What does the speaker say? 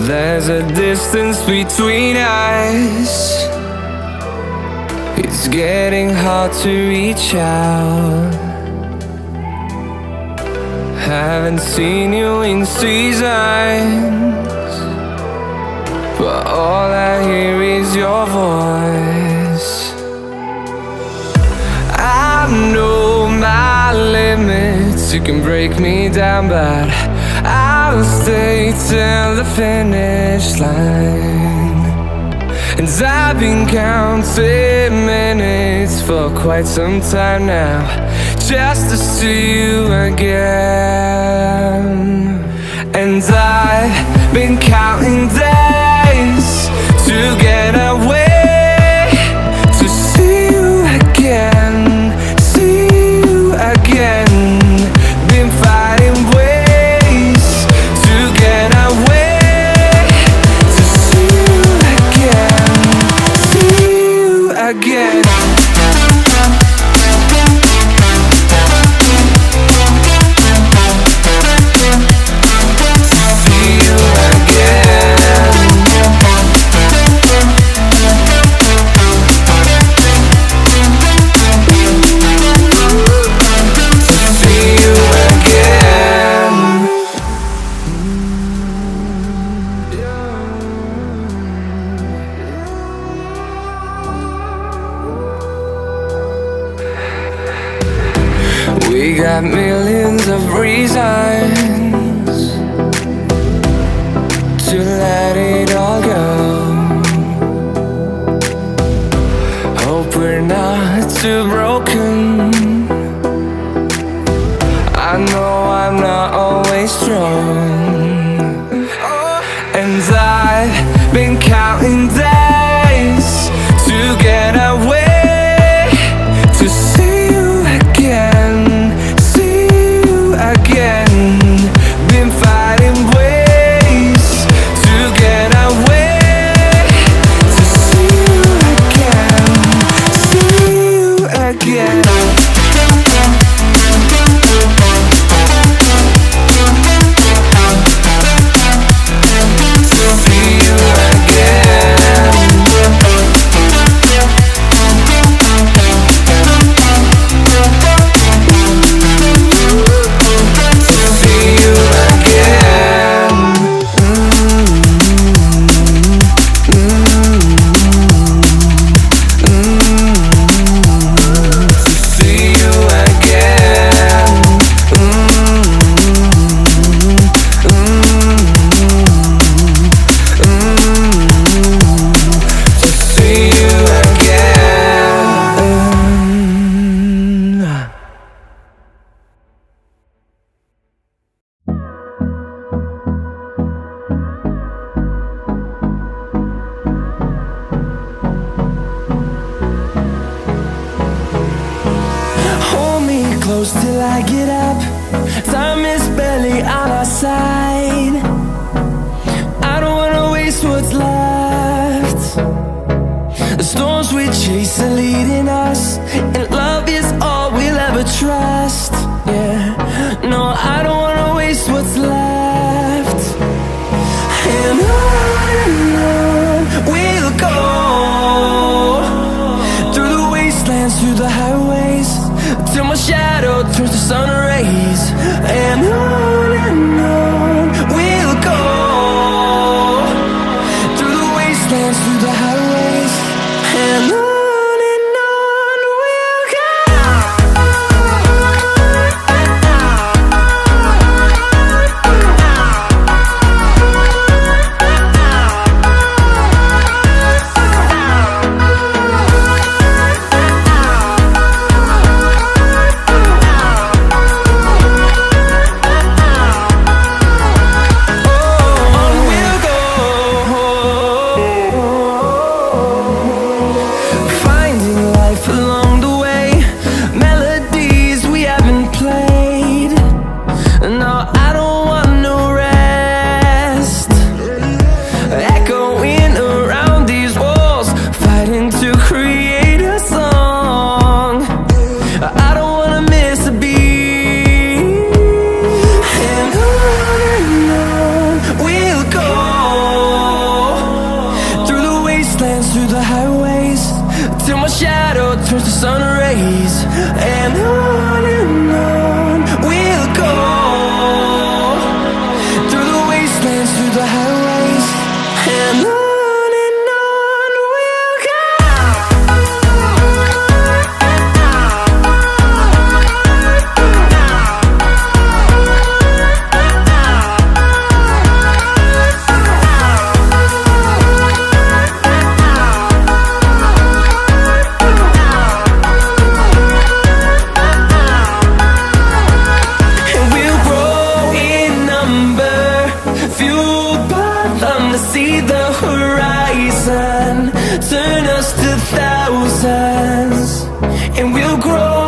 There's a distance between us. It's getting hard to reach out. Haven't seen you in seasons, but all I hear is your voice. I know my limits, you can break me down, but I'll stay till the finish line. And I've been counting minutes for quite some time now, just to see you again. And I've been counting days to get away, to see you again, see you again. Been fighting ways to get away, to see you again, see you again. We got millions of reasons to let it all go. Hope we're not too broken. I know I'm not always strong. And I've been counting days to get away, to see you again, again. Been fighting ways to get away, to see you again, see you again. Close till I get up. Time is barely on our side. I don't wanna waste what's left. The storms we chase are leading us, and love is all we'll ever trust. Yeah, no, I don't wanna waste what's left. And on we'll go, through the wastelands, through the highways, till my shadow turns to sun rays. And on we'll go, through the wastelands, through the highways, and on we'll go. rise, and on we'll go, through the wastelands, through the highways, and on we'll go. To see the horizon, turn us to thousands, and we'll grow